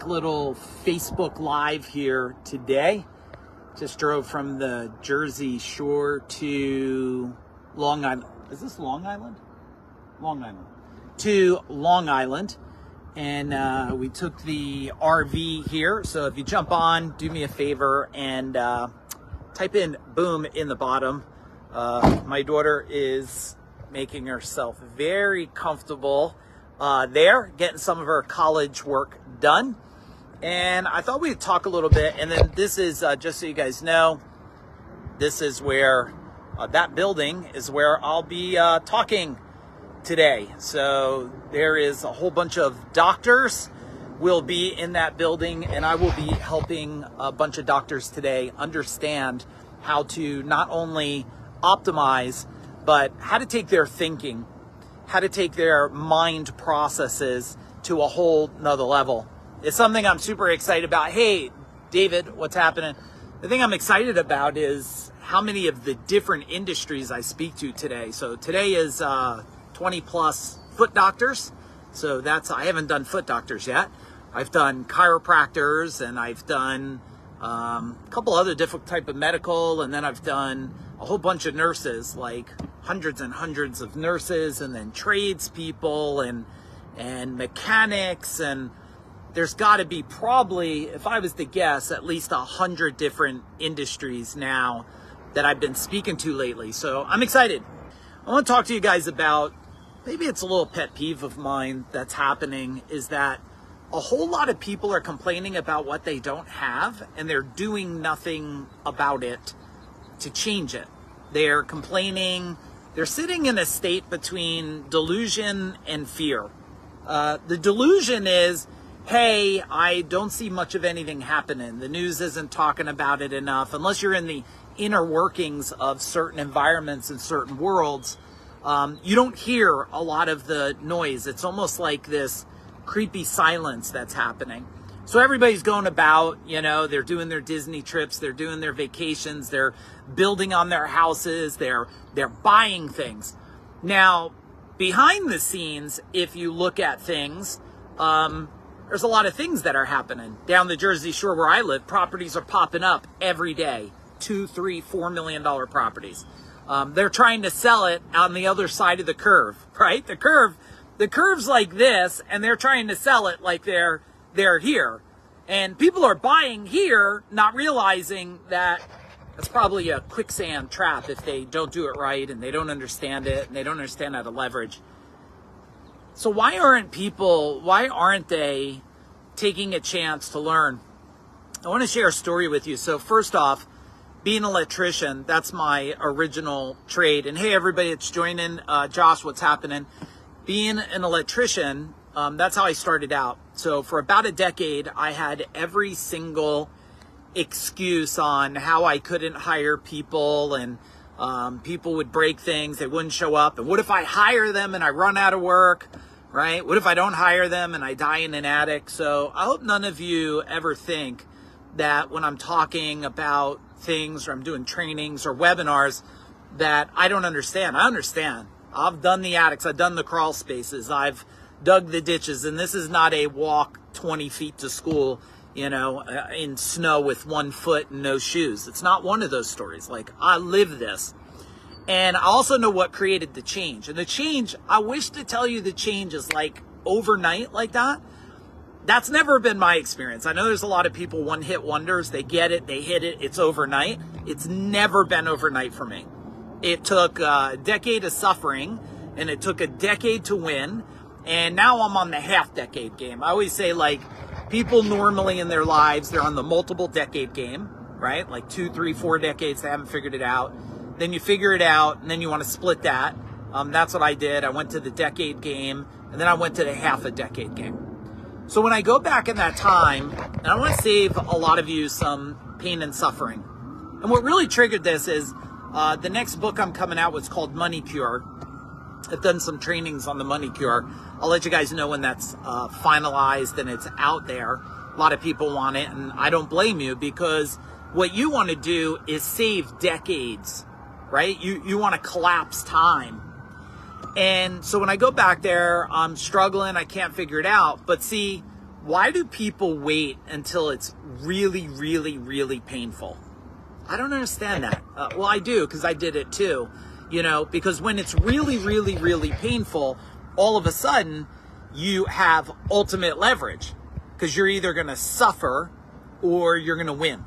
quick little Facebook Live here today. Just drove from the Jersey Shore to Long Island. Is this Long Island? Long Island. To Long Island. And we took the RV here. So if you jump on, do me a favor and type in boom in the bottom. My daughter is making herself very comfortable there, getting some of her college work done. And I thought we'd talk a little bit. And then this is, just so you guys know, this is where, that building is where I'll be talking today. So there is a whole bunch of doctors will be in that building, and I will be helping a bunch of doctors today understand how to not only optimize, but how to take their thinking, how to take their mind processes to a whole nother level. It's something I'm super excited about. Hey, David, what's happening? The thing I'm excited about is how many of the different industries I speak to today. So today is 20 plus foot doctors. So I haven't done foot doctors yet. I've done chiropractors, and I've done a couple other different type of medical, and then I've done a whole bunch of nurses, like hundreds and hundreds of nurses, and then tradespeople and mechanics, and there's got to be probably, if I was to guess, at least 100 different industries now that I've been speaking to lately. So I'm excited. I want to talk to you guys about, maybe it's a little pet peeve of mine that's happening, is that a whole lot of people are complaining about what they don't have, and they're doing nothing about it to change it. They're complaining. They're sitting in a state between delusion and fear. The delusion is, hey, I don't see much of anything happening. The news isn't talking about it enough. Unless you're in the inner workings of certain environments and certain worlds, you don't hear a lot of the noise. It's almost like this creepy silence that's happening. So everybody's going about, they're doing their Disney trips, they're doing their vacations, they're building on their houses, they're buying things. Now, behind the scenes, if you look at things, there's a lot of things that are happening. Down the Jersey Shore where I live, properties are popping up every day. $2, $3, $4 million properties. They're trying to sell it on the other side of the curve, right? The curve's like this, and they're trying to sell it like they're here. And people are buying here, not realizing that it's probably a quicksand trap if they don't do it right, and they don't understand it, and they don't understand how to leverage. So why aren't they taking a chance to learn? I want to share a story with you. So first off, being an electrician, that's my original trade. And hey, everybody that's joining, Josh, what's happening? Being an electrician, that's how I started out. So for about a decade, I had every single excuse on how I couldn't hire people, and people would break things, they wouldn't show up. And what if I hire them and I run out of work, right? What if I don't hire them and I die in an attic? So I hope none of you ever think that when I'm talking about things, or I'm doing trainings or webinars, that I don't understand. I understand. I've done the attics, I've done the crawl spaces, I've dug the ditches, and this is not a walk 20 feet to school, in snow with 1 foot and no shoes. It's not one of those stories. Like, I live this. And I also know what created the change. And the change, I wish to tell you the change is like overnight like that. That's never been my experience. I know there's a lot of people one-hit wonders. They get it, they hit it, it's overnight. It's never been overnight for me. It took a decade of suffering, and it took a decade to win. And now I'm on the half-decade game. I always say, like, people normally in their lives, they're on the multiple decade game, right? Like 2, 3, 4 decades, they haven't figured it out. Then you figure it out, and then you want to split that. That's what I did. I went to the decade game, and then I went to the half a decade game. So when I go back in that time, and I want to save a lot of you some pain and suffering. And what really triggered this is the next book I'm coming out with is called Money Cure. I've done some trainings on the Money Cure. I'll let you guys know when that's finalized and it's out there. A lot of people want it, and I don't blame you, because what you want to do is save decades, right? You want to collapse time. And so when I go back there, I'm struggling. I can't figure it out. But see, Why do people wait until it's really, really, really painful? I don't understand that. Well, I do, because I did it too. Because when it's really, really, really painful, all of a sudden you have ultimate leverage, because you're either going to suffer or you're going to win,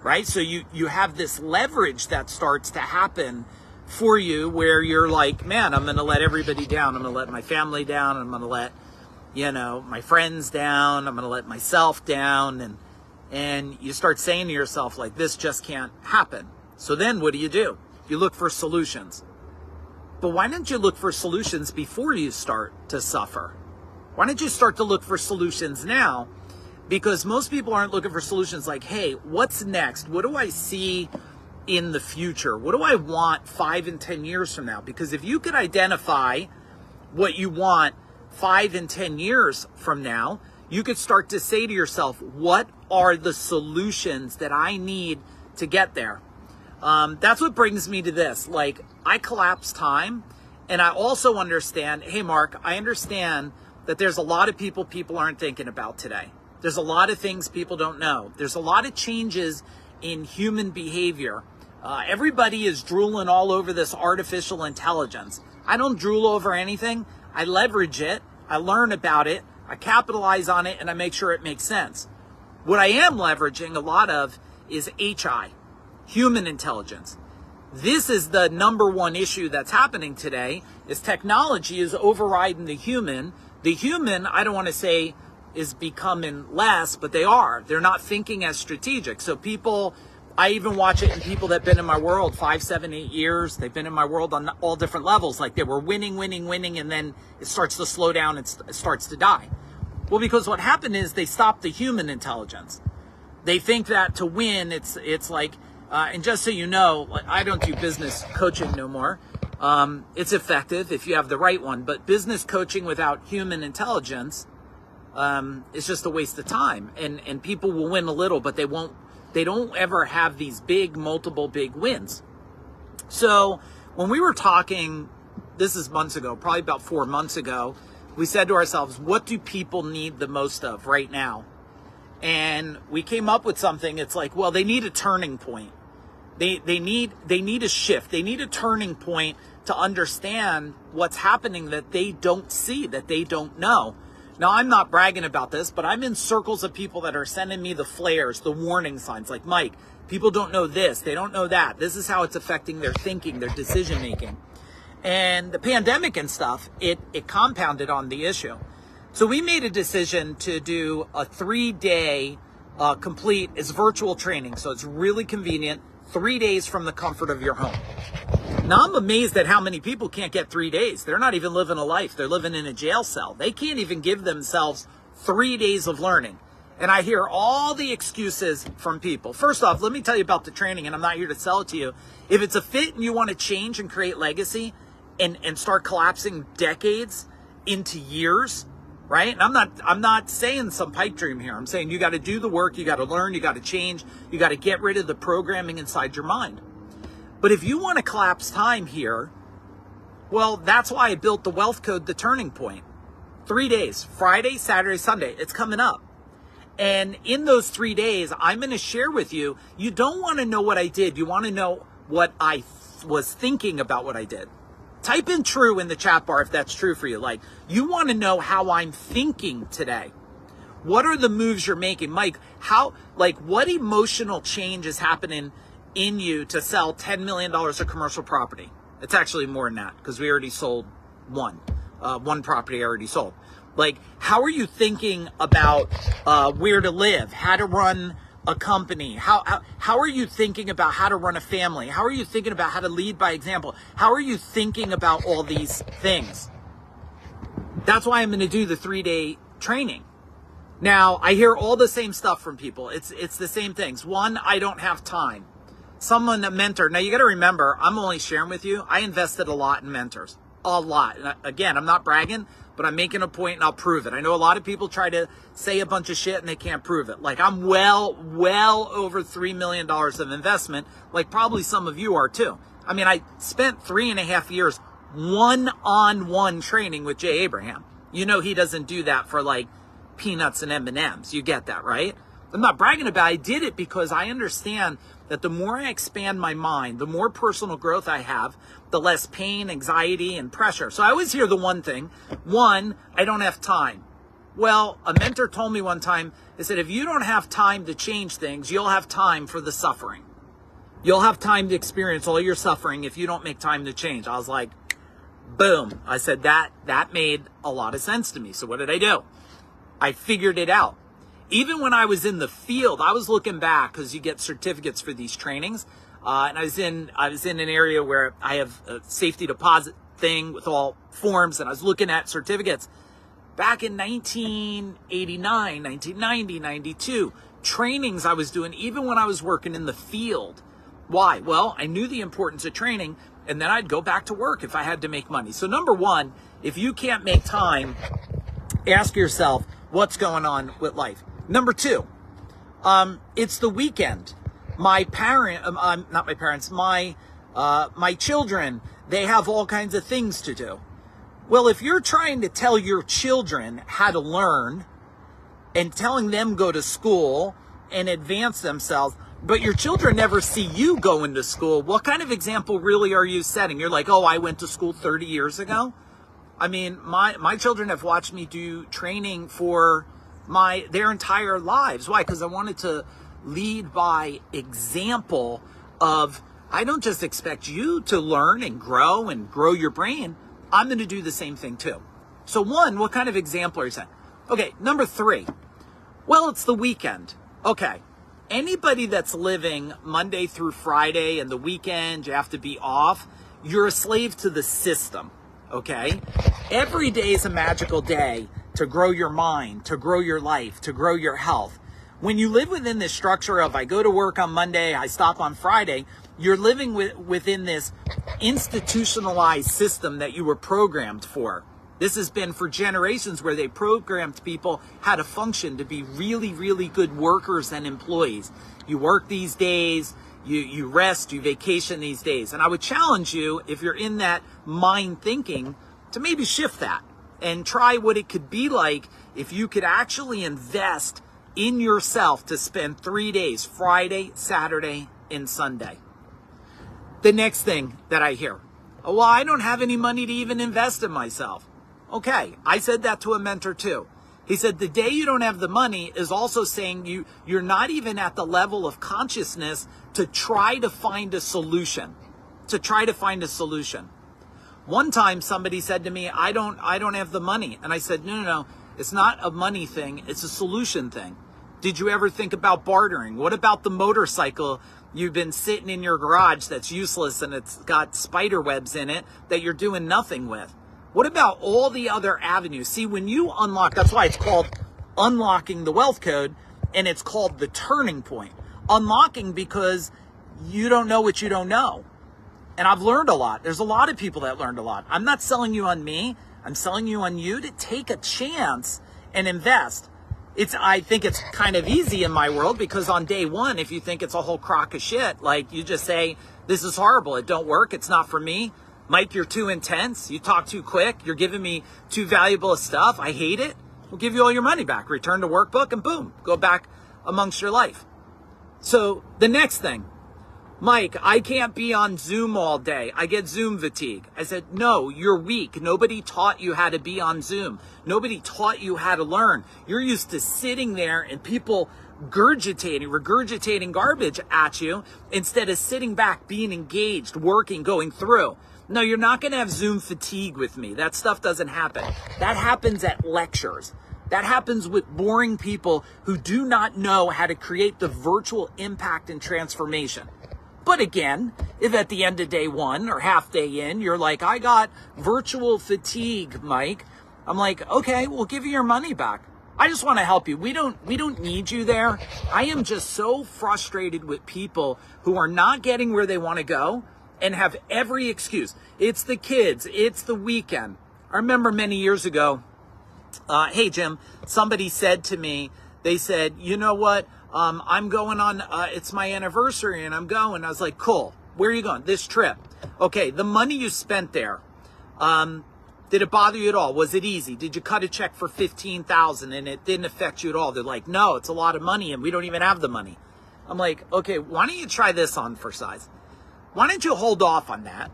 right? So you have this leverage that starts to happen for you, where you're like, man, I'm going to let everybody down. I'm going to let my family down. I'm going to let, my friends down. I'm going to let myself down. And you start saying to yourself, like, this just can't happen. So then what do? You look for solutions. But why don't you look for solutions before you start to suffer? Why don't you start to look for solutions now? Because most people aren't looking for solutions like, hey, what's next? What do I see in the future? What do I want 5 and 10 years from now? Because if you could identify what you want 5 and 10 years from now, you could start to say to yourself, what are the solutions that I need to get there? That's what brings me to this. Like, I collapse time, and I also understand, hey, Mark, I understand that there's a lot of people aren't thinking about today. There's a lot of things people don't know. There's a lot of changes in human behavior. Everybody is drooling all over this artificial intelligence. I don't drool over anything. I leverage it. I learn about it. I capitalize on it, and I make sure it makes sense. What I am leveraging a lot of is HI, human intelligence. This is the number one issue that's happening today, is technology is overriding the human. The human, I don't want to say is becoming less, but they are. They're not thinking as strategic. So people, I even watch it in people that have been in my world 5, 7, 8 years. They've been in my world on all different levels. Like, they were winning, and then it starts to slow down. It starts to die. Well, because what happened is they stopped the human intelligence. They think that to win, it's like, and just so you know, like, I don't do business coaching no more. It's effective if you have the right one, but business coaching without human intelligence is just a waste of time. And people will win a little, but they don't ever have these multiple big wins. So when we were talking, this is months ago, probably about 4 months ago, we said to ourselves, what do people need the most of right now? And we came up with something. It's like, well, they need a turning point. They need a shift. They need a turning point to understand what's happening that they don't see, that they don't know. Now, I'm not bragging about this, but I'm in circles of people that are sending me the flares, the warning signs, like, Mike, people don't know this, they don't know that. This is how it's affecting their thinking, their decision making. And the pandemic and stuff, it compounded on the issue. So we made a decision to do a 3-day complete, it's virtual training. So it's really convenient, 3 days from the comfort of your home. Now, I'm amazed at how many people can't get 3 days. They're not even living a life. They're living in a jail cell. They can't even give themselves 3 days of learning. And I hear all the excuses from people. First off, let me tell you about the training, and I'm not here to sell it to you. If it's a fit and you want to change and create legacy and start collapsing decades into years, right? And I'm not saying some pipe dream here. I'm saying you got to do the work, you got to learn, you got to change, you got to get rid of the programming inside your mind. But if you want to collapse time here, well, that's why I built the Wealth Code, the Turning Point. 3 days, Friday, Saturday, Sunday. It's coming up. And in those 3 days, I'm going to share with you, you don't want to know what I did. You want to know what I was thinking about what I did. Type in true in the chat bar if that's true for you. Like, you want to know how I'm thinking today. What are the moves you're making? Mike, what emotional change is happening in you to sell $10 million of commercial property? It's actually more than that, because we already sold one property I already sold. Like, how are you thinking about where to live, how to run a company? How are you thinking about how to run a family? How are you thinking about how to lead by example? How are you thinking about all these things? That's why I'm going to do the 3-day training. Now, I hear all the same stuff from people. It's the same things. One, I don't have time. Someone, a mentor. Now, you got to remember, I'm only sharing with you, I invested a lot in mentors. A lot. And again, I'm not bragging, but I'm making a point and I'll prove it. I know a lot of people try to say a bunch of shit and they can't prove it. Like, I'm well over $3 million of investment, like probably some of you are too. I mean, I spent 3.5 years one-on-one training with Jay Abraham. You know, he doesn't do that for like peanuts and M&Ms. You get that, right? I'm not bragging about it. I did it because I understand that the more I expand my mind, the more personal growth I have, the less pain, anxiety, and pressure. So I always hear the one thing. One, I don't have time. Well, a mentor told me one time, he said, if you don't have time to change things, you'll have time for the suffering. You'll have time to experience all your suffering if you don't make time to change. I was like, boom. I said, that made a lot of sense to me. So what did I do? I figured it out. Even when I was in the field, I was looking back because you get certificates for these trainings. And I was in an area where I have a safety deposit thing with all forms, and I was looking at certificates. Back in 1989, 1990, 92, trainings I was doing, even when I was working in the field. Why? Well, I knew the importance of training, and then I'd go back to work if I had to make money. So number one, if you can't make time, ask yourself what's going on with life. Number two, it's the weekend. My children, they have all kinds of things to do. Well, if you're trying to tell your children how to learn and telling them go to school and advance themselves, but your children never see you going to school, what kind of example really are you setting? You're like, oh, I went to school 30 years ago. I mean, my children have watched me do training for their entire lives. Why? Because I wanted to lead by example of, I don't just expect you to learn and grow your brain. I'm going to do the same thing too. So one, what kind of example are you saying? Okay, number three. Well, it's the weekend. Okay. Anybody that's living Monday through Friday and the weekend, you have to be off, you're a slave to the system. Okay? Every day is a magical day to grow your mind, to grow your life, to grow your health. When you live within this structure of I go to work on Monday, I stop on Friday, you're living within this institutionalized system that you were programmed for. This has been for generations where they programmed people how to function to be really, really good workers and employees. You work these days, you rest, you vacation these days. And I would challenge you, if you're in that mind thinking, to maybe shift that and try what it could be like if you could actually invest in yourself to spend 3 days, Friday, Saturday, and Sunday. The next thing that I hear, oh, well, I don't have any money to even invest in myself. Okay, I said that to a mentor too. He said the day you don't have the money is also saying you're not even at the level of consciousness to try to find a solution. One time somebody said to me, I don't have the money. And I said, no, it's not a money thing, it's a solution thing. Did you ever think about bartering? What about the motorcycle you've been sitting in your garage that's useless and it's got spider webs in it that you're doing nothing with? What about all the other avenues? See, when you unlock, that's why it's called unlocking the wealth code, and it's called the turning point. Unlocking because you don't know what you don't know. And I've learned a lot. There's a lot of people that learned a lot. I'm not selling you on me. I'm selling you on you to take a chance and invest. I think it's kind of easy in my world because on day one, if you think it's a whole crock of shit, like you just say, this is horrible. It don't work. It's not for me. Mike, you're too intense. You talk too quick. You're giving me too valuable stuff. I hate it. We'll give you all your money back. Return to workbook and boom, go back amongst your life. So the next thing, Mike, I can't be on Zoom all day. I get Zoom fatigue. I said, no, you're weak. Nobody taught you how to be on Zoom. Nobody taught you how to learn. You're used to sitting there and people regurgitating garbage at you instead of sitting back, being engaged, working, going through. No, you're not going to have Zoom fatigue with me. That stuff doesn't happen. That happens at lectures. That happens with boring people who do not know how to create the virtual impact and transformation. But again, if at the end of day one or half day in, you're like, I got virtual fatigue, Mike. I'm like, okay, we'll give you your money back. I just want to help you. We don't need you there. I am just so frustrated with people who are not getting where they want to go and have every excuse. It's the kids. It's the weekend. I remember many years ago, hey, Jim, somebody said to me, they said, you know what? I'm going on, it's my anniversary and I'm going. I was like, cool. Where are you going? This trip. Okay, the money you spent there, Did it bother you at all? Was it easy? Did you cut a check for $15,000 and it didn't affect you at all? They're like, no, it's a lot of money and we don't even have the money. I'm like, okay, why don't you try this on for size? Why don't you hold off on that?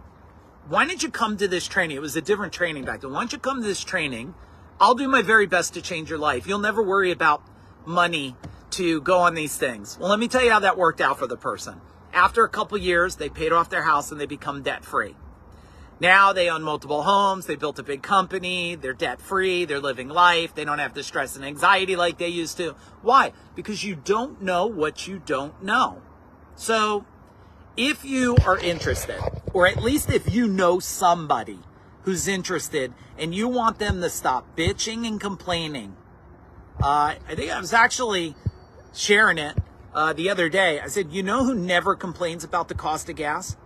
Why don't you come to this training? It was a different training back then. Why don't you come to this training? I'll do my very best to change your life. You'll never worry about money to go on these things. Well, let me tell you how that worked out for the person. After a couple years, they paid off their house and they become debt-free. Now they own multiple homes. They built a big company. They're debt-free. They're living life. They don't have the stress and anxiety like they used to. Why? Because you don't know what you don't know. So if you are interested, or at least if you know somebody who's interested and you want them to stop bitching and complaining, I think I was actually sharing it the other day. I said, you know who never complains about the cost of gas?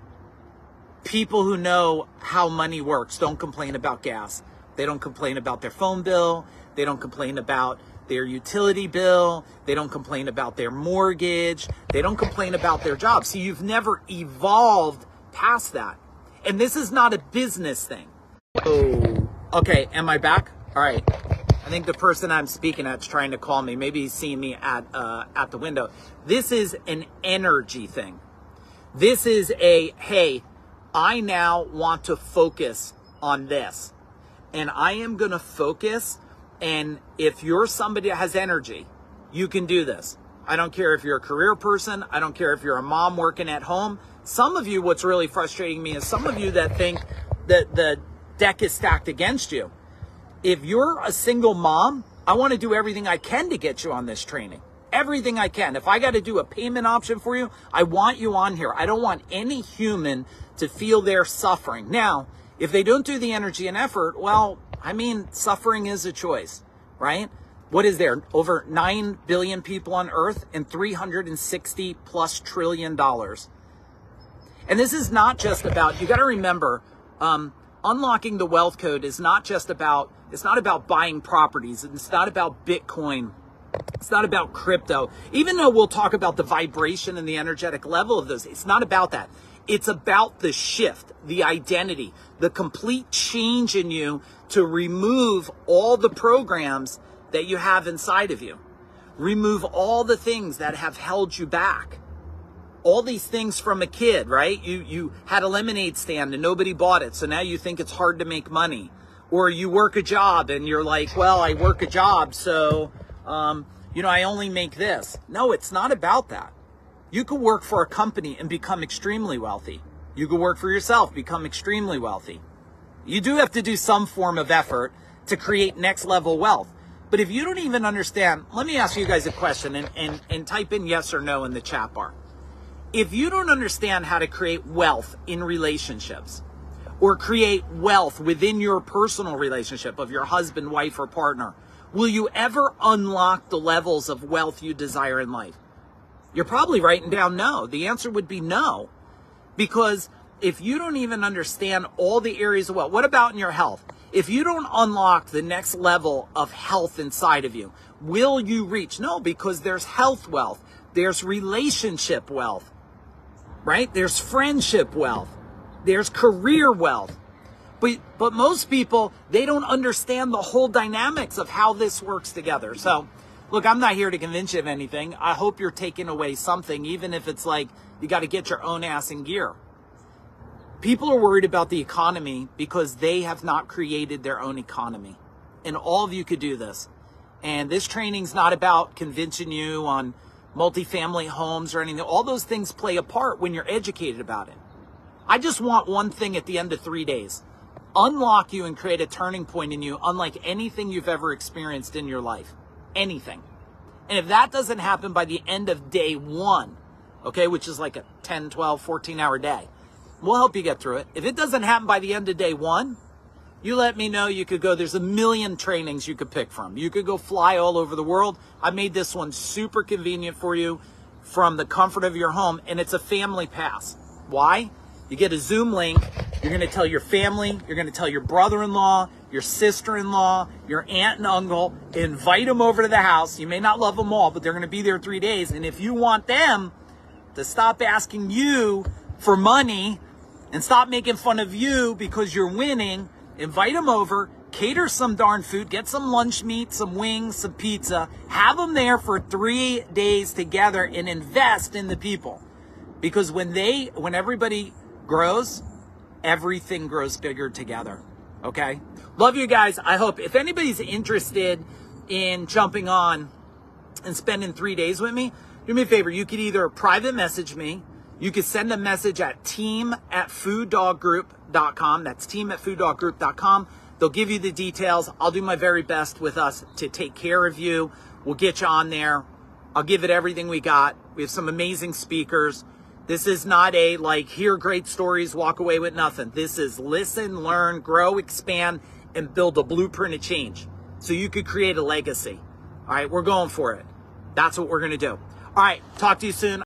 People who know how money works don't complain about gas. They don't complain about their phone bill. They don't complain about their utility bill. They don't complain about their mortgage. They don't complain about their job. So you've never evolved past that. And this is not a business thing. Oh, okay. Am I back? All right. I think the person I'm speaking at is trying to call me. Maybe he's seeing me at the window. This is an energy thing. This is a, hey, I now want to focus on this. And I am going to focus. And if you're somebody that has energy, you can do this. I don't care if you're a career person. I don't care if you're a mom working at home. Some of you, what's really frustrating me is some of you that think that the deck is stacked against you. If you're a single mom, I want to do everything I can to get you on this training. Everything I can. If I got to do a payment option for you, I want you on here. I don't want any human to feel their suffering. Now, if they don't do the energy and effort, well, I mean, suffering is a choice, right? What is there? Over 9 billion people on Earth and $360 plus trillion. And this is not just about, you got to remember, unlocking the wealth code is not just about, it's not about buying properties. It's not about Bitcoin. It's not about crypto. Even though we'll talk about the vibration and the energetic level of those, it's not about that. It's about the shift, the identity, the complete change in you to remove all the programs that you have inside of you. Remove all the things that have held you back. All these things from a kid, right? You had a lemonade stand and nobody bought it, so now you think it's hard to make money. Or you work a job and you're like, well, I work a job, so, I only make this. No, it's not about that. You could work for a company and become extremely wealthy. You could work for yourself, become extremely wealthy. You do have to do some form of effort to create next level wealth. But if you don't even understand, let me ask you guys a question and type in yes or no in the chat bar. If you don't understand how to create wealth in relationships or create wealth within your personal relationship of your husband, wife, or partner, will you ever unlock the levels of wealth you desire in life? You're probably writing down no. The answer would be no. Because if you don't even understand all the areas of wealth, what about in your health? If you don't unlock the next level of health inside of you, will you reach? No, because there's health wealth. There's relationship wealth, right? There's friendship wealth. There's career wealth. But most people, they don't understand the whole dynamics of how this works together. So, look, I'm not here to convince you of anything. I hope you're taking away something, even if it's like you got to get your own ass in gear. People are worried about the economy because they have not created their own economy. And all of you could do this. And this training's not about convincing you on multifamily homes or anything. All those things play a part when you're educated about it. I just want one thing at the end of 3 days. Unlock you and create a turning point in you unlike anything you've ever experienced in your life. Anything. And if that doesn't happen by the end of day 1, okay, which is like a 10, 12, 14-hour day, we'll help you get through it. If it doesn't happen by the end of day 1, you let me know. You could go. There's a million trainings you could pick from. You could go fly all over the world. I made this one super convenient for you from the comfort of your home, and it's a family pass. Why? You get a Zoom link. You're going to tell your family. You're going to tell your brother-in-law, your sister-in-law, your aunt and uncle. Invite them over to the house. You may not love them all, but they're going to be there 3 days. And if you want them to stop asking you for money and stop making fun of you because you're winning, Invite them over, cater some darn food, get some lunch meat, some wings, some pizza, have them there for 3 days together and invest in the people. Because when everybody grows, everything grows bigger together. Okay? Love you guys. I hope if anybody's interested in jumping on and spending 3 days with me, do me a favor. You could either private message me. You could send a message at team@fooddawggroup.com. That's team@fooddawggroup.com. They'll give you the details. I'll do my very best with us to take care of you. We'll get you on there. I'll give it everything we got. We have some amazing speakers. This is not a hear great stories, walk away with nothing. This is listen, learn, grow, expand, and build a blueprint of change so you could create a legacy. All right, we're going for it. That's what we're going to do. All right, talk to you soon.